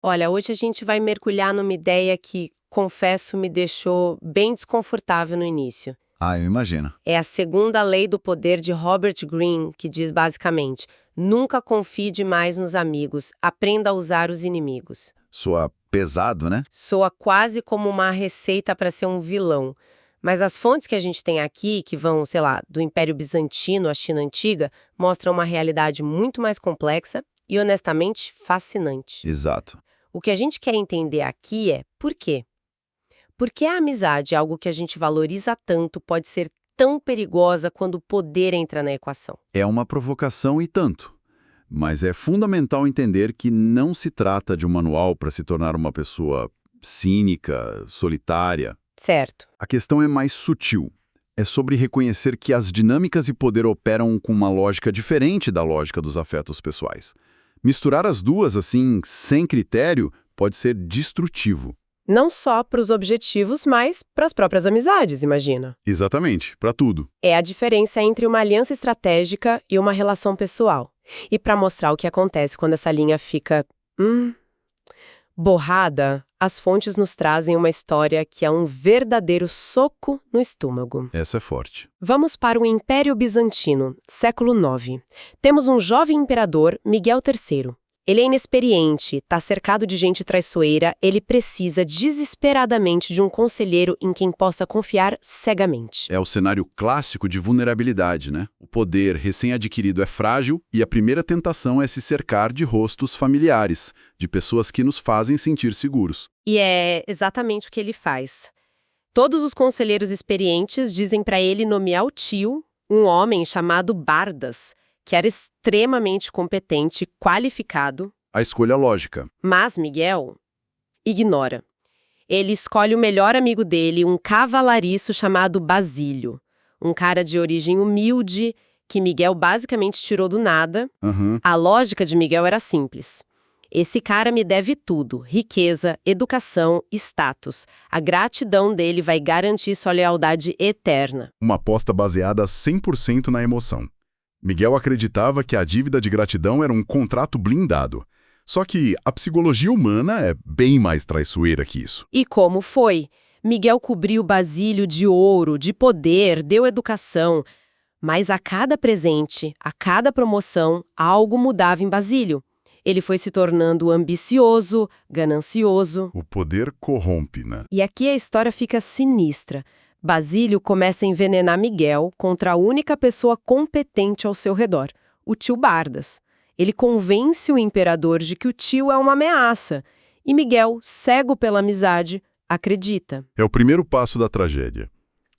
Olha, hoje a gente vai mergulhar numa ideia que, confesso, me deixou bem desconfortável no início. Ah, eu imagino. É a segunda lei do poder de Robert Greene, que diz basicamente: nunca confie demais nos amigos, aprenda a usar os inimigos. Soa pesado, né? Soa quase como uma receita para ser um vilão. Mas as fontes que a gente tem aqui, que vão, sei lá, do Império Bizantino à China Antiga, mostram uma realidade muito mais complexa e, honestamente, fascinante. Exato. O que a gente quer entender aqui é por quê? Por que a amizade, algo que a gente valoriza tanto, pode ser tão perigosa quando o poder entra na equação? É uma provocação e tanto. Mas é fundamental entender que não se trata de um manual para se tornar uma pessoa cínica, solitária. Certo. A questão é mais sutil. É sobre reconhecer que as dinâmicas e poder operam com uma lógica diferente da lógica dos afetos pessoais. Misturar as duas, assim, sem critério, pode ser destrutivo. Não só para os objetivos, mas para as próprias amizades, imagina. Exatamente, para tudo. É a diferença entre uma aliança estratégica e uma relação pessoal. E para mostrar o que acontece quando essa linha fica borrada, as fontes nos trazem uma história que é um verdadeiro soco no estômago. Essa é forte. Vamos para o Império Bizantino, século IX. Temos um jovem imperador, Miguel III. Ele é inexperiente, está cercado de gente traiçoeira, ele precisa desesperadamente de um conselheiro em quem possa confiar cegamente. É o cenário clássico de vulnerabilidade, né? O poder recém-adquirido é frágil e a primeira tentação é se cercar de rostos familiares, de pessoas que nos fazem sentir seguros. E é exatamente o que ele faz. Todos os conselheiros experientes dizem para ele nomear o tio, um homem chamado Bardas, que era extremamente competente, qualificado. A escolha lógica. Mas Miguel ignora. Ele escolhe o melhor amigo dele, um cavalariço chamado Basílio, um cara de origem humilde, que Miguel basicamente tirou do nada. Uhum. A lógica de Miguel era simples. Esse cara me deve tudo, riqueza, educação, status. A gratidão dele vai garantir sua lealdade eterna. Uma aposta baseada 100% na emoção. Miguel acreditava que a dívida de gratidão era um contrato blindado. Só que a psicologia humana é bem mais traiçoeira que isso. E como foi? Miguel cobriu Basílio de ouro, de poder, deu educação. Mas a cada presente, a cada promoção, algo mudava em Basílio. Ele foi se tornando ambicioso, ganancioso. O poder corrompe, né? E aqui a história fica sinistra. Basílio começa a envenenar Miguel contra a única pessoa competente ao seu redor, o tio Bardas. Ele convence o imperador de que o tio é uma ameaça. E Miguel, cego pela amizade, acredita. É o primeiro passo da tragédia.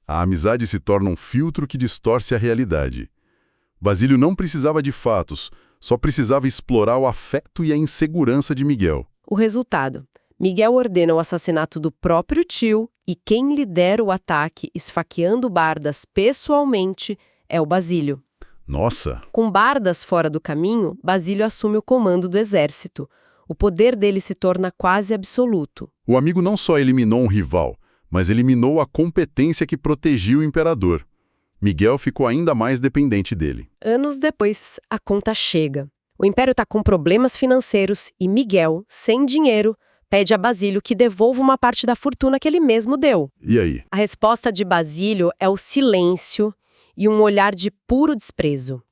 A amizade se torna um filtro que distorce a realidade. Basílio não precisava de fatos, só precisava explorar o afeto e a insegurança de Miguel. O resultado: Miguel ordena o assassinato do próprio tio e quem lidera o ataque, esfaqueando Bardas pessoalmente, é o Basílio. Nossa! Com Bardas fora do caminho, Basílio assume o comando do exército. O poder dele se torna quase absoluto. O amigo não só eliminou um rival, mas eliminou a competência que protegia o imperador. Miguel ficou ainda mais dependente dele. Anos depois, a conta chega. O império está com problemas financeiros e Miguel, sem dinheiro, pede a Basílio que devolva uma parte da fortuna que ele mesmo deu. E aí? A resposta de Basílio é o silêncio e um olhar de puro desprezo.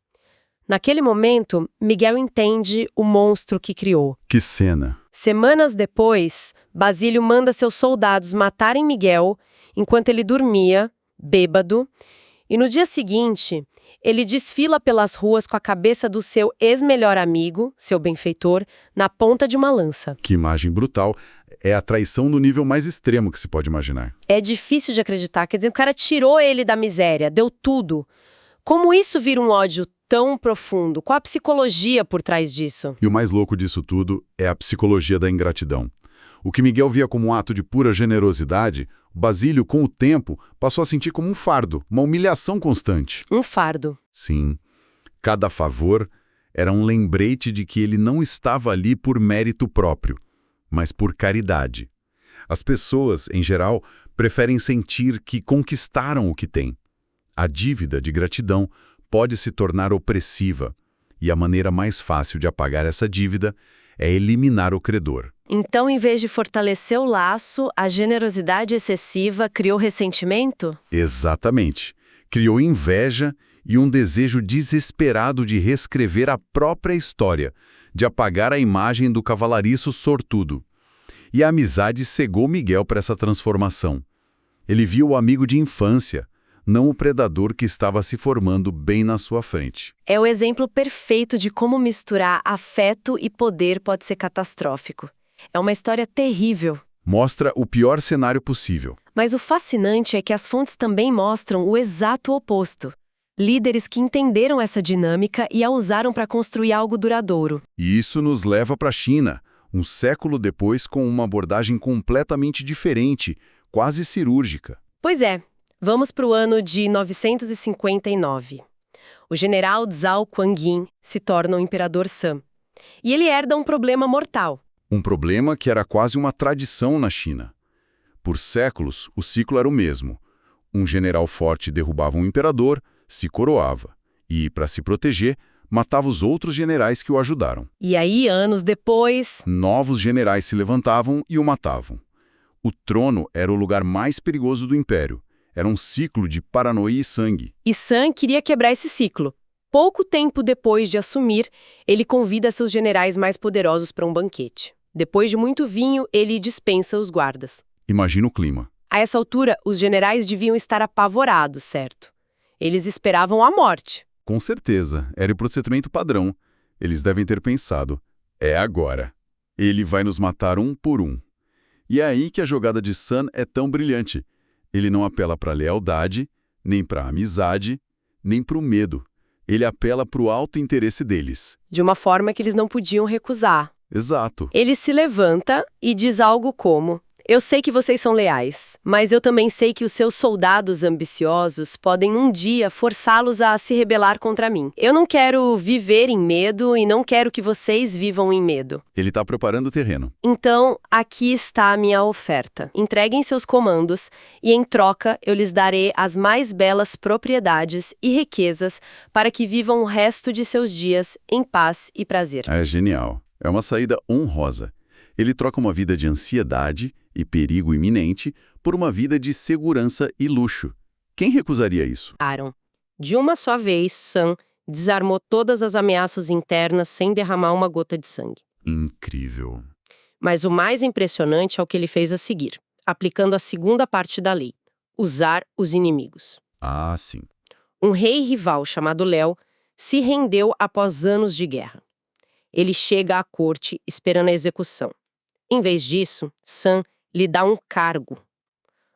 Naquele momento, Miguel entende o monstro que criou. Que cena! Semanas depois, Basílio manda seus soldados matarem Miguel enquanto ele dormia, bêbado, e no dia seguinte, ele desfila pelas ruas com a cabeça do seu ex-melhor amigo, seu benfeitor, na ponta de uma lança. Que imagem brutal. É a traição no nível mais extremo que se pode imaginar. É difícil de acreditar, quer dizer, o cara tirou ele da miséria, deu tudo. Como isso vira um ódio tão profundo? Qual a psicologia por trás disso? E o mais louco disso tudo é a psicologia da ingratidão. O que Miguel via como um ato de pura generosidade, Basílio, com o tempo, passou a sentir como um fardo, uma humilhação constante. Um fardo. Sim. Cada favor era um lembrete de que ele não estava ali por mérito próprio, mas por caridade. As pessoas, em geral, preferem sentir que conquistaram o que têm. A dívida de gratidão pode se tornar opressiva, e a maneira mais fácil de apagar essa dívida é eliminar o credor. Então, em vez de fortalecer o laço, a generosidade excessiva criou ressentimento? Exatamente. Criou inveja e um desejo desesperado de reescrever a própria história, de apagar a imagem do cavalariço sortudo. E a amizade cegou Miguel para essa transformação. Ele viu o amigo de infância, não o predador que estava se formando bem na sua frente. É o exemplo perfeito de como misturar afeto e poder pode ser catastrófico. É uma história terrível. Mostra o pior cenário possível. Mas o fascinante é que as fontes também mostram o exato oposto. Líderes que entenderam essa dinâmica e a usaram para construir algo duradouro. E isso nos leva para a China, um século depois, com uma abordagem completamente diferente, quase cirúrgica. Pois é, vamos para o ano de 959. O general Zhao Guanyin se torna o imperador San. E ele herda um problema mortal. Um problema que era quase uma tradição na China. Por séculos, o ciclo era o mesmo. Um general forte derrubava um imperador, se coroava. E, para se proteger, matava os outros generais que o ajudaram. E aí, anos depois... Novos generais se levantavam e o matavam. O trono era o lugar mais perigoso do império. Era um ciclo de paranoia e sangue. E San queria quebrar esse ciclo. Pouco tempo depois de assumir, ele convida seus generais mais poderosos para um banquete. Depois de muito vinho, ele dispensa os guardas. Imagina o clima. A essa altura, os generais deviam estar apavorados, certo? Eles esperavam a morte. Com certeza, era o procedimento padrão. Eles devem ter pensado, é agora. Ele vai nos matar um por um. E é aí que a jogada de San é tão brilhante. Ele não apela para a lealdade, nem para a amizade, nem para o medo. Ele apela para o alto interesse deles. De uma forma que eles não podiam recusar. Exato. Ele se levanta e diz algo como: eu sei que vocês são leais, mas eu também sei que os seus soldados ambiciosos podem um dia forçá-los a se rebelar contra mim. Eu não quero viver em medo e não quero que vocês vivam em medo. Ele está preparando o terreno. Então, aqui está a minha oferta. Entreguem seus comandos e, em troca, eu lhes darei as mais belas propriedades e riquezas para que vivam o resto de seus dias em paz e prazer. É genial. É uma saída honrosa. Ele troca uma vida de ansiedade e perigo iminente por uma vida de segurança e luxo. Quem recusaria isso? Aaron. De uma só vez, San desarmou todas as ameaças internas sem derramar uma gota de sangue. Incrível. Mas o mais impressionante é o que ele fez a seguir, aplicando a segunda parte da lei: usar os inimigos. Ah, sim. Um rei rival chamado Léo se rendeu após anos de guerra. Ele chega à corte esperando a execução. Em vez disso, San lhe dá um cargo.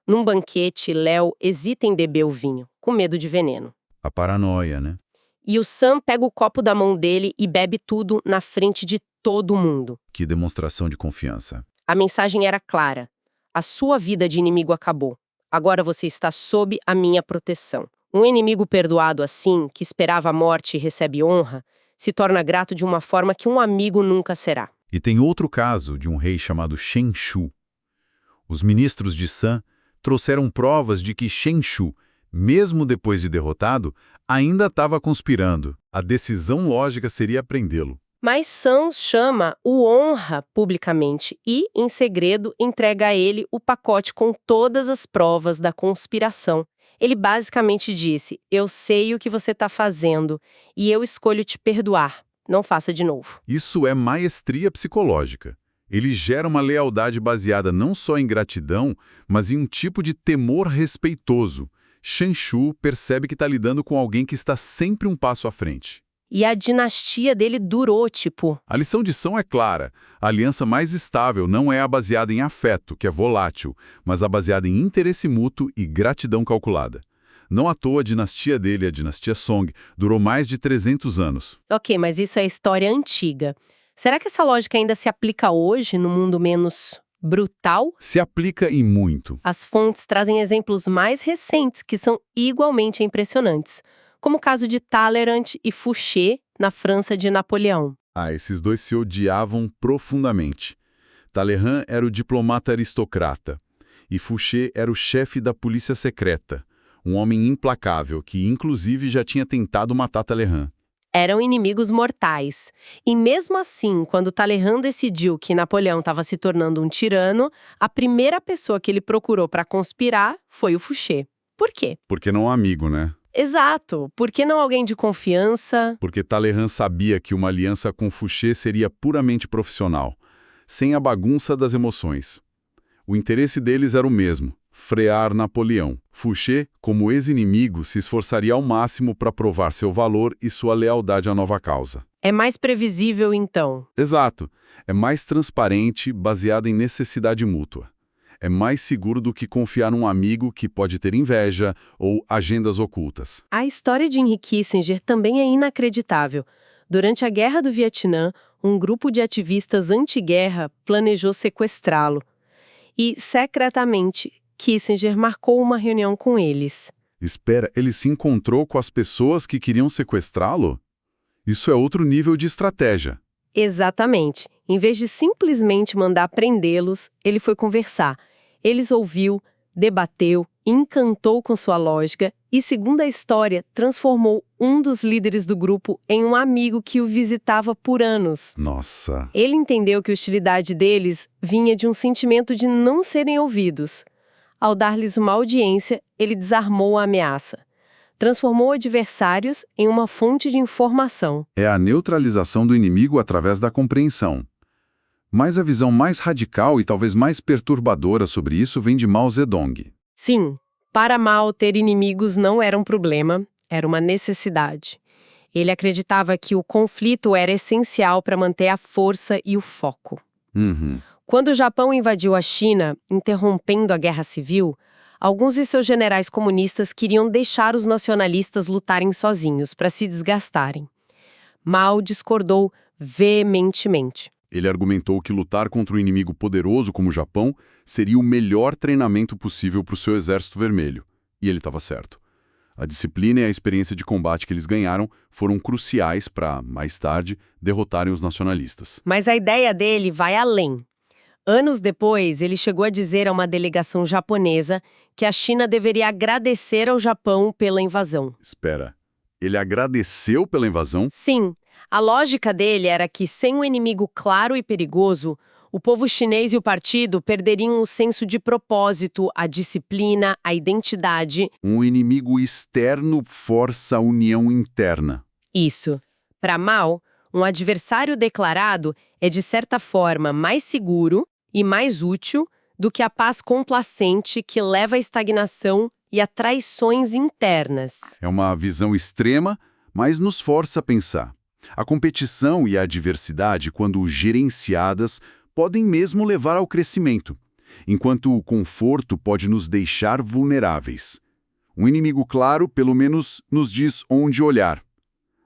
Num banquete, Léo hesita em beber o vinho, com medo de veneno. A paranoia, né? E o San pega o copo da mão dele e bebe tudo na frente de todo mundo. Que demonstração de confiança. A mensagem era clara: a sua vida de inimigo acabou. Agora você está sob a minha proteção. Um inimigo perdoado assim, que esperava a morte e recebe honra, se torna grato de uma forma que um amigo nunca será. E tem outro caso de um rei chamado Shen Shu. Os ministros de San trouxeram provas de que Shen Shu, mesmo depois de derrotado, ainda estava conspirando. A decisão lógica seria prendê-lo. Mas San chama, o honra publicamente e, em segredo, entrega a ele o pacote com todas as provas da conspiração. Ele basicamente disse: eu sei o que você está fazendo e eu escolho te perdoar. Não faça de novo. Isso é maestria psicológica. Ele gera uma lealdade baseada não só em gratidão, mas em um tipo de temor respeitoso. Shen Shu percebe que está lidando com alguém que está sempre um passo à frente. E a dinastia dele durou, tipo... A lição de São é clara. A aliança mais estável não é a baseada em afeto, que é volátil, mas a baseada em interesse mútuo e gratidão calculada. Não à toa a dinastia dele, a dinastia Song, durou mais de 300 anos. Ok, mas isso é história antiga. Será que essa lógica ainda se aplica hoje, no mundo menos brutal? Se aplica e muito. As fontes trazem exemplos mais recentes que são igualmente impressionantes, como o caso de Talleyrand e Fouché, na França de Napoleão. Esses dois se odiavam profundamente. Talleyrand era o diplomata aristocrata e Fouché era o chefe da polícia secreta, um homem implacável que, inclusive, já tinha tentado matar Talleyrand. Eram inimigos mortais. E mesmo assim, quando Talleyrand decidiu que Napoleão estava se tornando um tirano, a primeira pessoa que ele procurou para conspirar foi o Fouché. Por quê? Porque não é amigo, né? Exato. Por que não alguém de confiança? Porque Talleyrand sabia que uma aliança com Fouché seria puramente profissional, sem a bagunça das emoções. O interesse deles era o mesmo: frear Napoleão. Fouché, como ex-inimigo, se esforçaria ao máximo para provar seu valor e sua lealdade à nova causa. É mais previsível, então. Exato. É mais transparente, baseado em necessidade mútua. É mais seguro do que confiar num amigo que pode ter inveja ou agendas ocultas. A história de Henry Kissinger também é inacreditável. Durante a Guerra do Vietnã, um grupo de ativistas anti-guerra planejou sequestrá-lo. E, secretamente, Kissinger marcou uma reunião com eles. Espera, ele se encontrou com as pessoas que queriam sequestrá-lo? Isso é outro nível de estratégia. Exatamente. Em vez de simplesmente mandar prendê-los, ele foi conversar. Eles ouviu, debateu, encantou com sua lógica e, segundo a história, transformou um dos líderes do grupo em um amigo que o visitava por anos. Nossa! Ele entendeu que a hostilidade deles vinha de um sentimento de não serem ouvidos. Ao dar-lhes uma audiência, ele desarmou a ameaça. Transformou adversários em uma fonte de informação. É a neutralização do inimigo através da compreensão. Mas a visão mais radical e talvez mais perturbadora sobre isso vem de Mao Zedong. Sim, para Mao ter inimigos não era um problema, era uma necessidade. Ele acreditava que o conflito era essencial para manter a força e o foco. Quando o Japão invadiu a China, interrompendo a guerra civil, alguns de seus generais comunistas queriam deixar os nacionalistas lutarem sozinhos para se desgastarem. Mao discordou veementemente. Ele argumentou que lutar contra um inimigo poderoso como o Japão seria o melhor treinamento possível para o seu exército vermelho. E ele estava certo. A disciplina e a experiência de combate que eles ganharam foram cruciais para, mais tarde, derrotarem os nacionalistas. Mas a ideia dele vai além. Anos depois, ele chegou a dizer a uma delegação japonesa que a China deveria agradecer ao Japão pela invasão. Espera, ele agradeceu pela invasão? Sim, a lógica dele era que, sem um inimigo claro e perigoso, o povo chinês e o partido perderiam o senso de propósito, a disciplina, a identidade. Um inimigo externo força a união interna. Isso. Para Mao, um adversário declarado é, de certa forma, mais seguro e mais útil do que a paz complacente que leva à estagnação e a traições internas. É uma visão extrema, mas nos força a pensar. A competição e a adversidade, quando gerenciadas, podem mesmo levar ao crescimento, enquanto o conforto pode nos deixar vulneráveis. Um inimigo claro, pelo menos, nos diz onde olhar.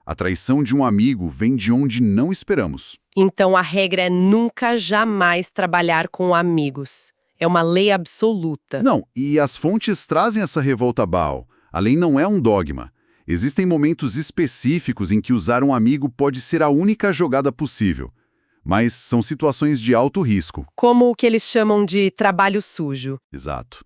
A traição de um amigo vem de onde não esperamos. Então a regra é nunca, jamais trabalhar com amigos. É uma lei absoluta. Não, e as fontes trazem essa revolta Bao. A lei não é um dogma. Existem momentos específicos em que usar um amigo pode ser a única jogada possível. Mas são situações de alto risco. Como o que eles chamam de trabalho sujo. Exato.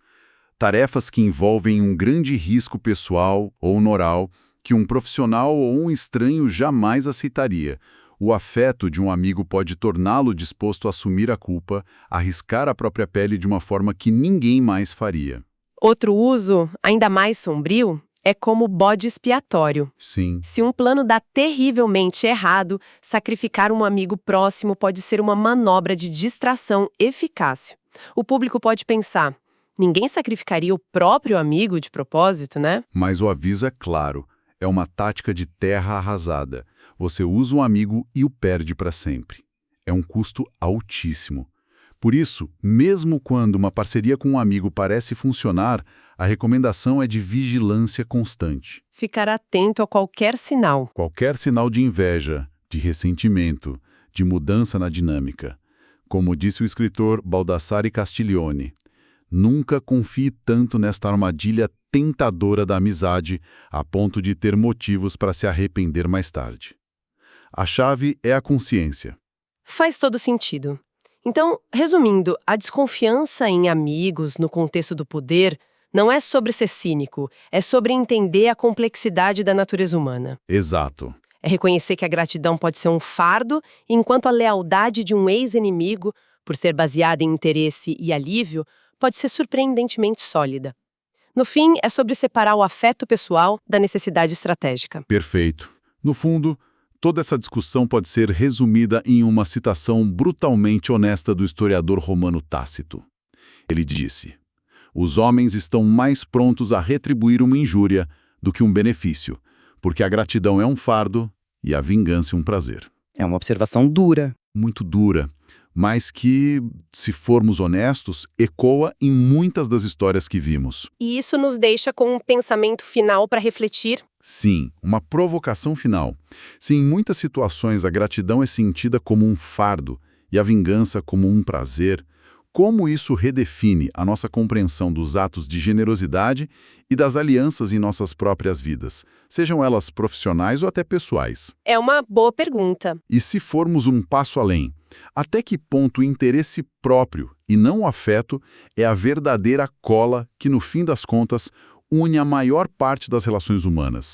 Tarefas que envolvem um grande risco pessoal ou moral que um profissional ou um estranho jamais aceitaria. O afeto de um amigo pode torná-lo disposto a assumir a culpa, arriscar a própria pele de uma forma que ninguém mais faria. Outro uso, ainda mais sombrio, é como bode expiatório. Sim. Se um plano dá terrivelmente errado, sacrificar um amigo próximo pode ser uma manobra de distração eficaz. O público pode pensar, ninguém sacrificaria o próprio amigo de propósito, né? Mas o aviso é claro, é uma tática de terra arrasada. Você usa um amigo e o perde para sempre. É um custo altíssimo. Por isso, mesmo quando uma parceria com um amigo parece funcionar, a recomendação é de vigilância constante. Ficar atento a qualquer sinal. Qualquer sinal de inveja, de ressentimento, de mudança na dinâmica. Como disse o escritor Baldassare Castiglione, nunca confie tanto nesta armadilha tentadora da amizade a ponto de ter motivos para se arrepender mais tarde. A chave é a consciência. Faz todo sentido. Então, resumindo, a desconfiança em amigos no contexto do poder não é sobre ser cínico, é sobre entender a complexidade da natureza humana. Exato. É reconhecer que a gratidão pode ser um fardo, enquanto a lealdade de um ex-inimigo, por ser baseada em interesse e alívio, pode ser surpreendentemente sólida. No fim, é sobre separar o afeto pessoal da necessidade estratégica. Perfeito. No fundo, toda essa discussão pode ser resumida em uma citação brutalmente honesta do historiador romano Tácito. Ele disse: "Os homens estão mais prontos a retribuir uma injúria do que um benefício, porque a gratidão é um fardo e a vingança um prazer." É uma observação dura. Muito dura, mas que, se formos honestos, ecoa em muitas das histórias que vimos. E isso nos deixa com um pensamento final para refletir. Sim, uma provocação final. Se em muitas situações a gratidão é sentida como um fardo e a vingança como um prazer, como isso redefine a nossa compreensão dos atos de generosidade e das alianças em nossas próprias vidas, sejam elas profissionais ou até pessoais? É uma boa pergunta. E se formos um passo além, até que ponto o interesse próprio e não o afeto é a verdadeira cola que, no fim das contas, une a maior parte das relações humanas?